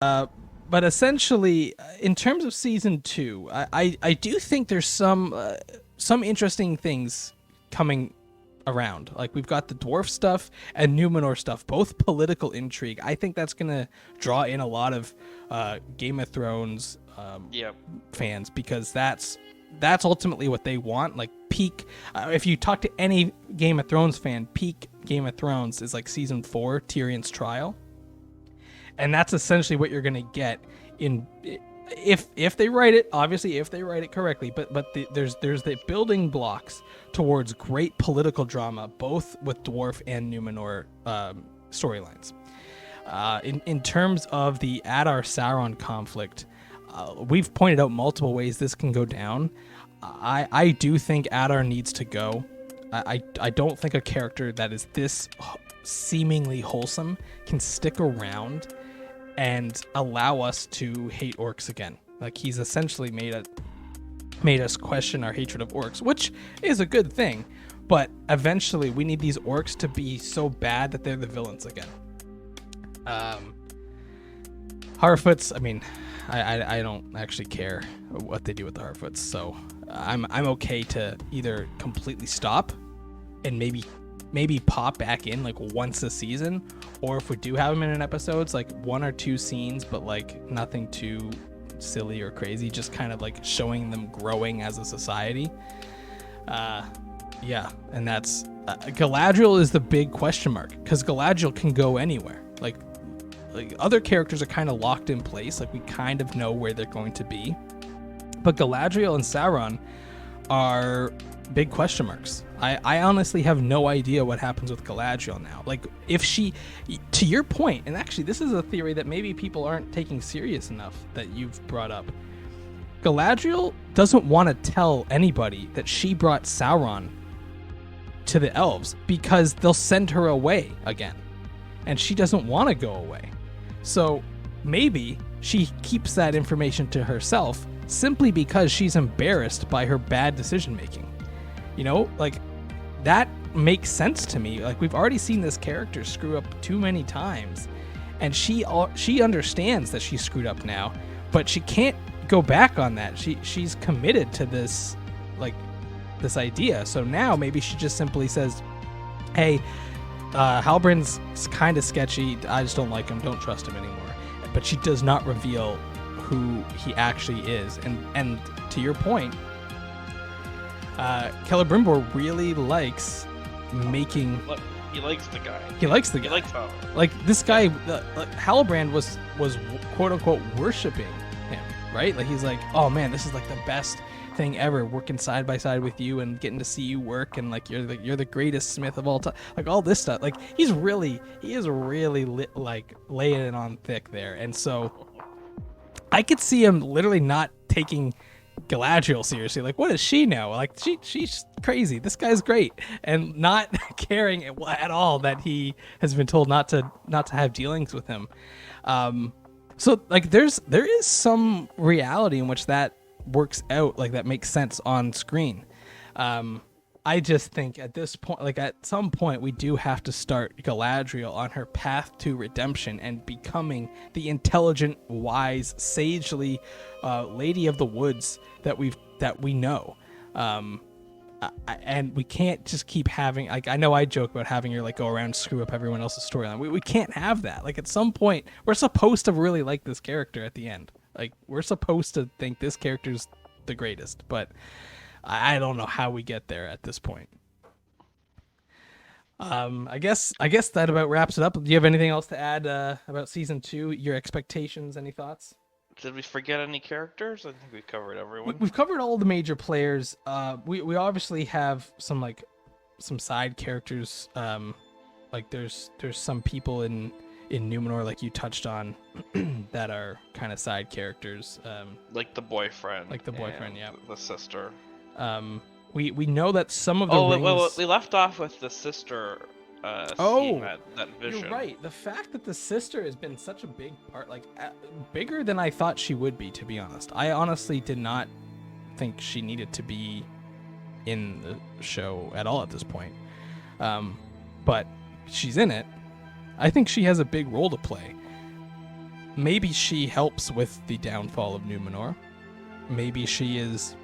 But essentially, in terms of season two, I do think there's some interesting things coming around. Like we've got the dwarf stuff and Numenor stuff, both political intrigue. I think that's gonna draw in a lot of Game of Thrones Yep. fans because that's ultimately what they want. Like peak, if you talk to any Game of Thrones fan, peak Game of Thrones is like season 4, Tyrion's trial, and that's essentially what you're gonna get in if they write it, obviously if they write it correctly, but there's the building blocks towards great political drama, both with dwarf and Numenor storylines. In terms of the Adar Sauron conflict, we've pointed out multiple ways this can go down. I do think Adar needs to go. I don't think a character that is this seemingly wholesome can stick around and allow us to hate orcs again. Like he's essentially made us question our hatred of orcs, which is a good thing. But eventually, we need these orcs to be so bad that they're the villains again. Harfoots. I mean, I don't actually care what they do with the Harfoots, so I'm okay to either completely stop and maybe pop back in like once a season, or if we do have them in an episode, it's like 1 or 2 scenes, but like nothing too silly or crazy, just kind of like showing them growing as a society. Yeah, and that's Galadriel is the big question mark because Galadriel can go anywhere. Like other characters are kind of locked in place, like we kind of know where they're going to be, but Galadriel and Sauron are big question marks. I honestly have no idea what happens with Galadriel now. Like, if she, to your point, and actually this is a theory that maybe people aren't taking serious enough that you've brought up. Galadriel doesn't want to tell anybody that she brought Sauron to the elves because they'll send her away again. And she doesn't want to go away. So maybe she keeps that information to herself simply because she's embarrassed by her bad decision making. You know, like that makes sense to me. Like we've already seen this character screw up too many times, and she understands that she screwed up now, but she can't go back on that. She's committed to this idea. So now maybe she just simply says, "Hey, Halbrand's kind of sketchy. I just don't like him. Don't trust him anymore." But she does not reveal who he actually is. And to your point, Celebrimbor really likes making. Look, he likes the guy. He likes the guy. He likes Fowler. Like this guy, Halbrand was quote unquote worshiping him, right? Like he's like, oh man, this is like the best thing ever, working side by side with you and getting to see you work, and like you're the greatest smith of all time. Like all this stuff. Like he is really like laying it on thick there, and so I could see him literally not taking Galadriel seriously. Like, what does she know? Like, she's crazy. This guy's great, and not caring at all that he has been told not to have dealings with him. So like, there is some reality in which that works out. Like, that makes sense on screen. I just think at this point, like at some point, we do have to start Galadriel on her path to redemption and becoming the intelligent, wise, sagely lady of the woods that we know. And we can't just keep having, like, I know I joke about having her like go around and screw up everyone else's storyline. We can't have that. Like at some point, we're supposed to really like this character at the end. Like we're supposed to think this character's the greatest, but I don't know how we get there at this point. I guess that about wraps it up. Do you have anything else to add about season 2? Your expectations? Any thoughts? Did we forget any characters? I think we covered everyone. We've covered all the major players. We obviously have some side characters. Like there's some people in Numenor, like you touched on, that are kind of side characters. Like the boyfriend. Yeah. The sister. We know that some of the rings... well, we left off with the sister seeing that vision. You're right. The fact that the sister has been such a big part, like bigger than I thought she would be, to be honest. I honestly did not think she needed to be in the show at all at this point. But she's in it. I think she has a big role to play. maybe she helps with the downfall of Numenor. Maybe she is.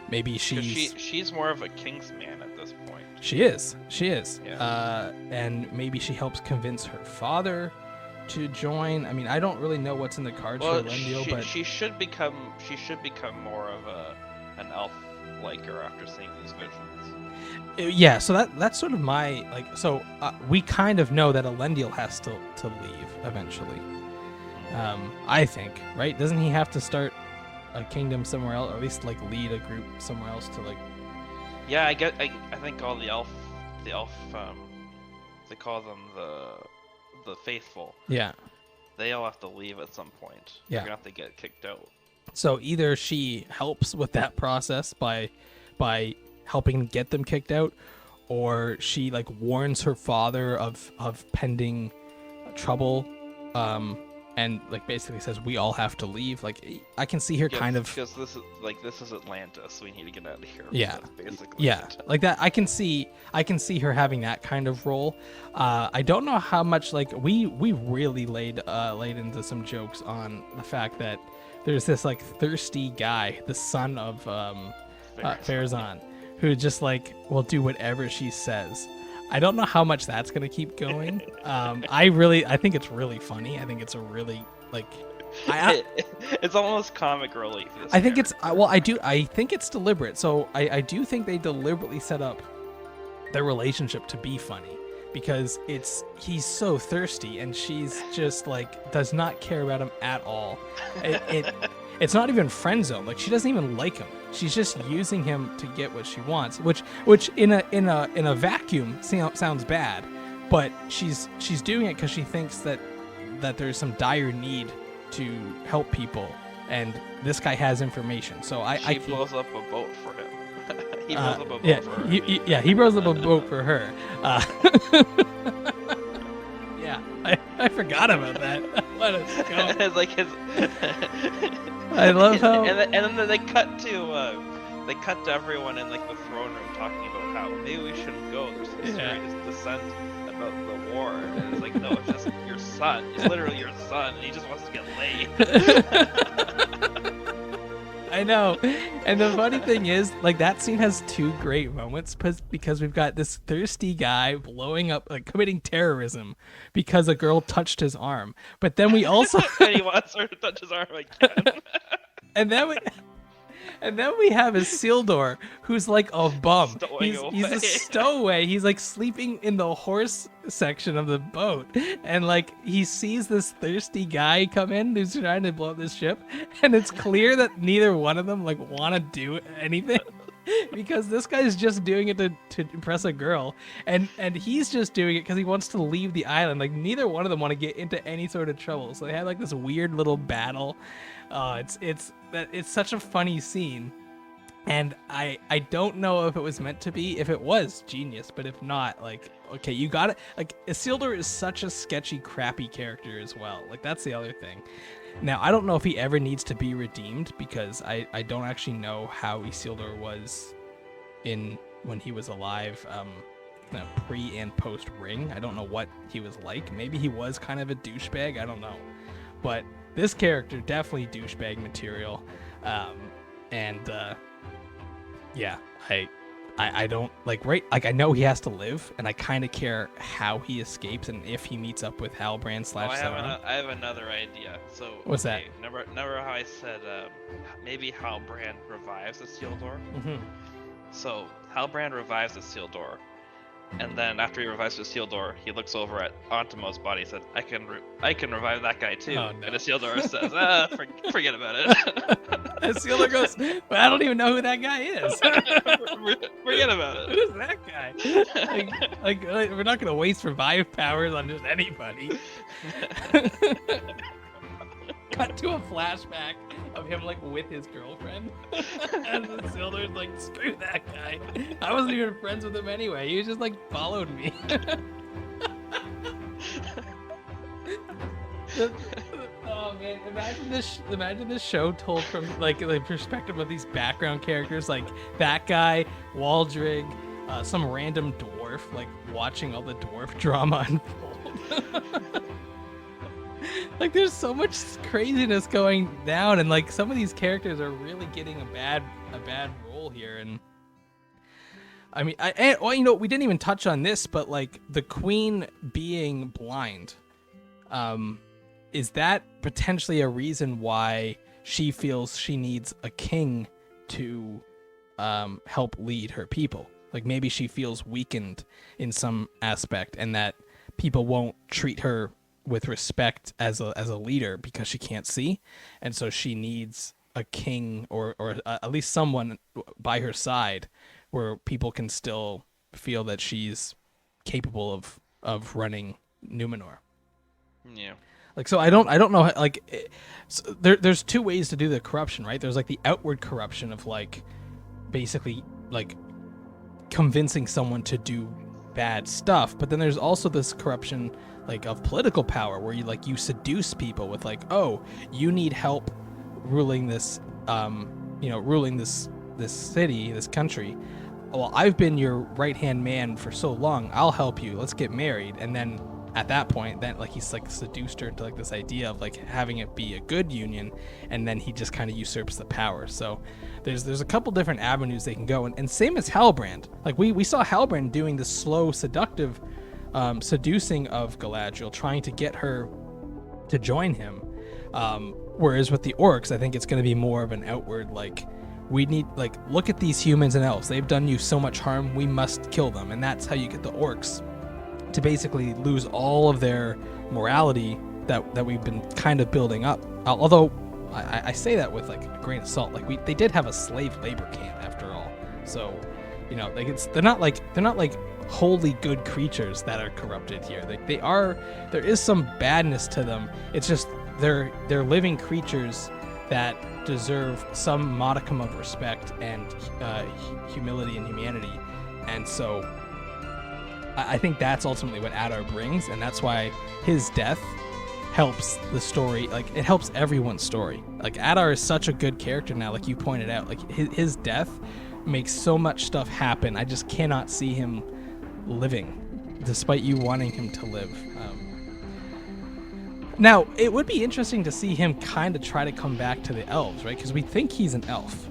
Maybe she's more of a Kingsman at this point. She is. Yeah. And maybe she helps convince her father to join. I mean, I don't really know what's in the cards for Elendil, but she should become more of an elf liker after seeing these visions. Yeah, so that's sort of my we kind of know that Elendil has to leave eventually. I think, right? Doesn't he have to start a kingdom somewhere else, or at least like lead a group somewhere else to like? Yeah, I think all the elf they call them the faithful. Yeah. They all have to leave at some point. Yeah. They're gonna have to get kicked out. So either she helps with that process by helping get them kicked out, or she like warns her father of pending trouble, and like basically says we all have to leave. Like I can see her kind of, because this is Atlantis. We need to get out of here. Yeah, that's basically it. Like that. I can see her having that kind of role. I don't know how much like we really laid into some jokes on the fact that there's this like thirsty guy, the son of Farazan, who just like will do whatever she says. I don't know how much that's gonna keep going. I think it's really funny. I think it's a really like, it's almost comic relief. I think it's I think it's deliberate. So I do think they deliberately set up their relationship to be funny, because he's so thirsty and she's just like does not care about him at all. It's not even friend zone. Like she doesn't even like him. She's just using him to get what she wants, which in a vacuum sounds bad, but she's doing it because she thinks that there's some dire need to help people, and this guy has information. So she blows up a boat for him. He blows up a boat for her. He blows up a boat for her. Yeah, I forgot about that. Let us go. It's like his. I love how. And then they cut to everyone in like the throne room talking about how maybe we shouldn't go. There's some serious dissent about the war, and it's like, no, it's just your son. It's literally your son, and he just wants to get laid. I know. And the funny thing is, like, that scene has two great moments because we've got this thirsty guy blowing up, like, committing terrorism because a girl touched his arm. But then we also... and he wants her to touch his arm again. And then we have Isildur, who's like a bum. He's a stowaway. He's like sleeping in the horse section of the boat. And like he sees this thirsty guy come in who's trying to blow up this ship. And it's clear that neither one of them like want to do anything. Because this guy's just doing it to impress a girl. And he's just doing it because he wants to leave the island. Like neither one of them want to get into any sort of trouble. So they had like this weird little battle. It's such a funny scene, and I don't know if it was meant to be. If it was, genius, but if not, like, okay, you got it. Like Isildur is such a sketchy, crappy character as well. Like that's the other thing. Now I don't know if he ever needs to be redeemed, because I don't actually know how Isildur was when he was alive, pre and post Ring. I don't know what he was like. Maybe he was kind of a douchebag. I don't know, but this character definitely douchebag material, yeah, I don't like I know he has to live, and I kind of care how he escapes and if he meets up with Halbrand / Sauron. I have another idea. So what's that? Remember how I said maybe Halbrand revives Isildur? Mm-hmm. So Halbrand revives Isildur. And then after he revives Isildur, he looks over at Antimo's body and said, I can revive that guy too. Oh, no. And Isildur says, forget about it. Isildur goes, well, I don't even know who that guy is. Forget about it. Who's that guy? Like, we're not going to waste revive powers on just anybody. Cut to a flashback of him like with his girlfriend, and Isildur's like, screw that guy. I wasn't even friends with him anyway. He was just like followed me. Oh man, imagine this show told from like the perspective of these background characters, like that guy, Waldrig, some random dwarf, like watching all the dwarf drama unfold. Like there's so much craziness going down, and like some of these characters are really getting a bad role here. And I mean, well, you know, we didn't even touch on this, but like the queen being blind, is that potentially a reason why she feels she needs a king to help lead her people? Like maybe she feels weakened in some aspect, and that people won't treat her with respect as a leader because she can't see, and so she needs a king or at least someone by her side where people can still feel that she's capable of running Numenor. Yeah. Like, so I don't know, like, so there's two ways to do the corruption, right? There's like the outward corruption of like basically like convincing someone to do bad stuff, but then there's also this corruption like of political power where you seduce people with like, oh, you need help ruling this ruling this city, this country. Well, I've been your right hand man for so long, I'll help you, let's get married. And then at that point, then like he's like seduced her into like this idea of like having it be a good union, and then he just kind of usurps the power. So there's a couple different avenues they can go, and same as Halbrand. Like we saw Halbrand doing the slow seductive seducing of Galadriel, trying to get her to join him, whereas with the orcs I think it's going to be more of an outward, like, we need, like, look at these humans and elves, they've done you so much harm, we must kill them. And that's how you get the orcs to basically lose all of their morality that we've been kind of building up. Although I say that with like a grain of salt. Like they did have a slave labor camp after all, so you know, like they're not like wholly good creatures that are corrupted here. Like there is some badness to them. It's just they're living creatures that deserve some modicum of respect and humility and humanity. And so I think that's ultimately what Adar brings, and that's why his death helps the story. Like, it helps everyone's story. Like, Adar is such a good character now, like you pointed out. Like, his death makes so much stuff happen. I just cannot see him living, despite you wanting him to live. Now, it would be interesting to see him kind of try to come back to the elves, right? Because we think he's an elf.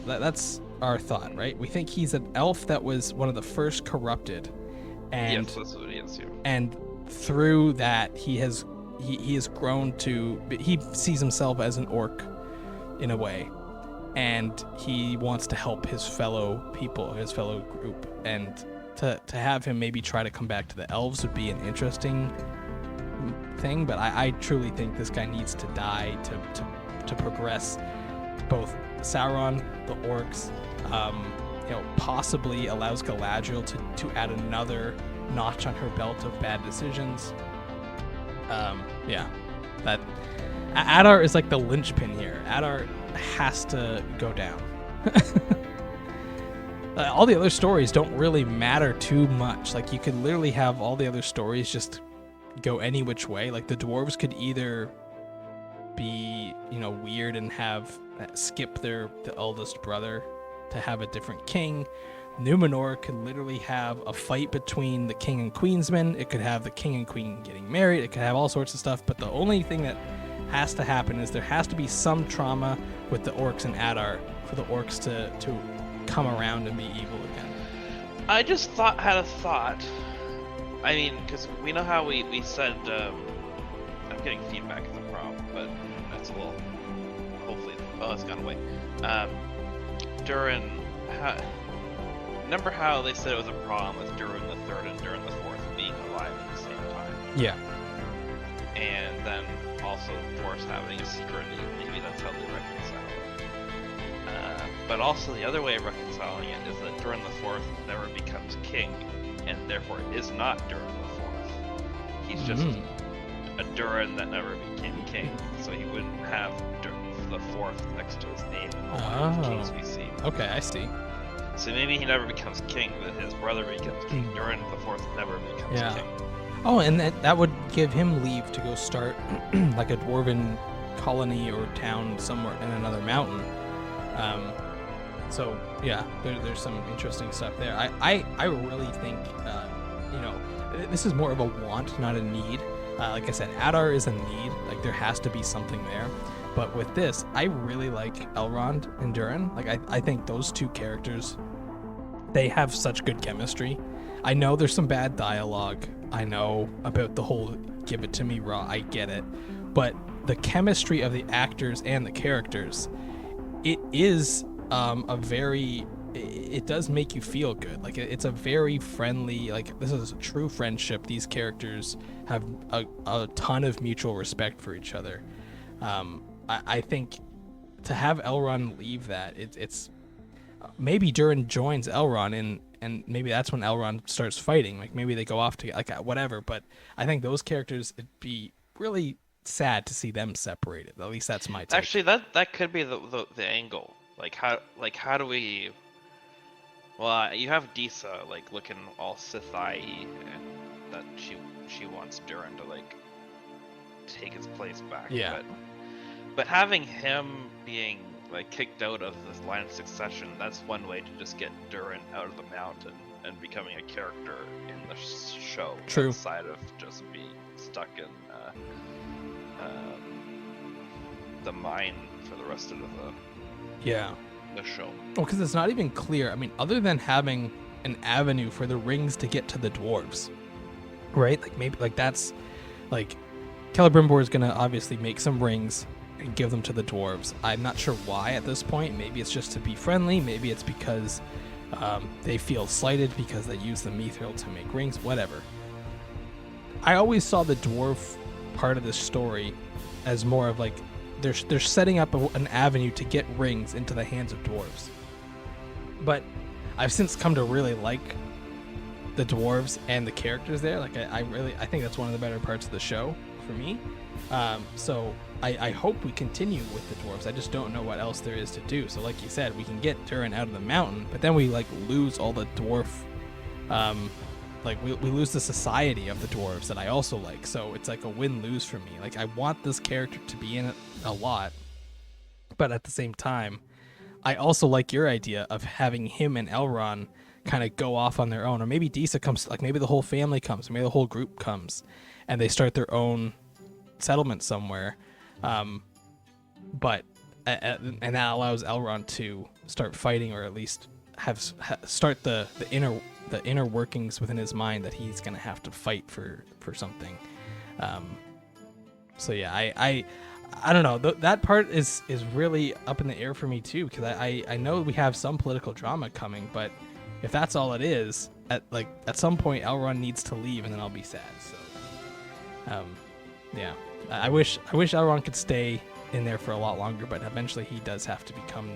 That's our thought, right? We think he's an elf that was one of the first corrupted. And, yes, that's what he is too. And through that, he has grown to. He sees himself as an orc, in a way, and he wants to help his fellow people, his fellow group, and to have him maybe try to come back to the elves would be an interesting thing. But I truly think this guy needs to die to progress both Sauron, the orcs. Possibly allows Galadriel to add another notch on her belt of bad decisions. That Adar is like the linchpin here. Adar has to go down. All the other stories don't really matter too much. Like, you could literally have all the other stories just go any which way. Like, the dwarves could either be, weird and skip the eldest brother to have a different king. Numenor could literally have a fight between the king and queensmen. It could have the king and queen getting married. It could have all sorts of stuff. But the only thing that has to happen is there has to be some trauma with the orcs and Adar for the orcs to come around and be evil again. I just had a thought. I mean, because we know how we said, I'm getting feedback is a problem, but that's a little, hopefully, it's gone away. Remember how they said it was a problem with Durin the Third and Durin the Fourth being alive at the same time? Yeah. And then also dwarves having a secret, maybe that's how they reconcile. But also the other way of reconciling it is that Durin the Fourth never becomes king, and therefore is not Durin the Fourth. He's just a Durin that never became king, so he wouldn't have the Fourth next to his name in all the kings we see. Okay, I see. So maybe he never becomes king, but his brother becomes king. Durin the Fourth never becomes king. Oh, and that would give him leave to go start like a dwarven colony or town somewhere in another mountain. So yeah, there's some interesting stuff there. I really think this is more of a want, not a need. Like I said, Adar is a need. Like there has to be something there. But with this, I really like Elrond and Durin. Like I think those two characters, they have such good chemistry. I know there's some bad dialogue. I know about the whole give it to me raw. I get it. But the chemistry of the actors and the characters, it is it does make you feel good. Like it's a very friendly, like this is a true friendship. These characters have a ton of mutual respect for each other. I think to have Elrond leave that, it's maybe Durin joins Elrond and maybe that's when Elrond starts fighting. Like maybe they go off to like whatever. But I think those characters, it'd be really sad to see them separated. At least that's my take. Actually, that could be the angle. Like how do we? Well, you have Disa like looking all Sith-eye, and that she wants Durin to like take his place back. Yeah. But having him being like kicked out of this line of succession, that's one way to just get Durin out of the mountain and becoming a character in the show. True. Outside of just being stuck in the mine for the rest of the show. Well, because it's not even clear. I mean, other than having an avenue for the rings to get to the dwarves, right? Like maybe like that's like Celebrimbor is gonna obviously make some rings and give them to the dwarves. I'm not sure why at this point. Maybe it's just to be friendly. Maybe it's because they feel slighted because they use the mithril to make rings. Whatever. I always saw the dwarf part of this story as more of like they're setting up an avenue to get rings into the hands of dwarves. But I've since come to really like the dwarves and the characters there. Like I think that's one of the better parts of the show for me. So I hope we continue with the dwarves. I just don't know what else there is to do. So like you said, we can get Durin out of the mountain, but then we like lose all the dwarf like we lose the society of the dwarves that I also like. So it's like a win-lose for me. Like I want this character to be in it a lot, but at the same time, I also like your idea of having him and Elrond kind of go off on their own, or maybe Disa comes, like maybe the whole family comes, or maybe the whole group comes, and they start their own settlement somewhere. But and that allows Elrond to start fighting, or at least start the inner workings within his mind that he's gonna have to fight for something. So yeah, I don't know. That part is really up in the air for me too, because I know we have some political drama coming, but if that's all it is, at some point Elrond needs to leave, and then I'll be sad. So, yeah, I wish Elrond could stay in there for a lot longer, but eventually he does have to become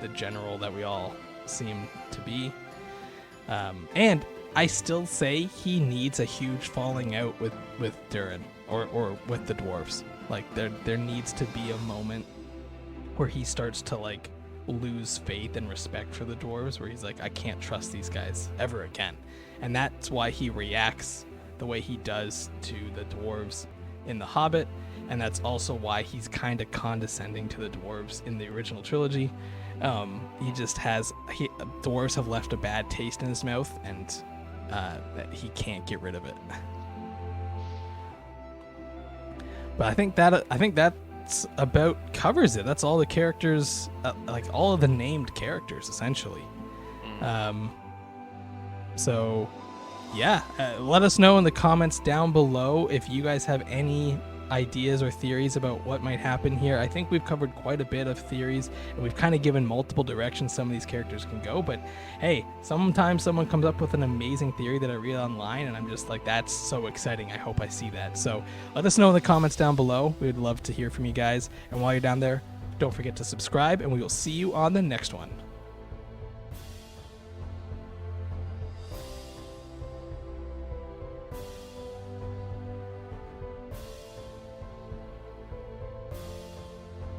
the general that we all seem to be. And I still say he needs a huge falling out with Durin or with the dwarves. Like there needs to be a moment where he starts to like lose faith and respect for the dwarves, where he's like, I can't trust these guys ever again. And that's why he reacts the way he does to the dwarves in The Hobbit, and that's also why he's kind of condescending to the dwarves in the original trilogy. He just dwarves have left a bad taste in his mouth, and he can't get rid of it. But I think that's about covers it. That's all the characters, like all of the named characters, essentially. So, yeah, let us know in the comments down below if you guys have any ideas or theories about what might happen here. I think we've covered quite a bit of theories, and we've kind of given multiple directions some of these characters can go. But hey, sometimes someone comes up with an amazing theory that I read online, and I'm just like, that's so exciting. I hope I see that. So let us know in the comments down below. We'd love to hear from you guys. And while you're down there, don't forget to subscribe, and we will see you on the next one.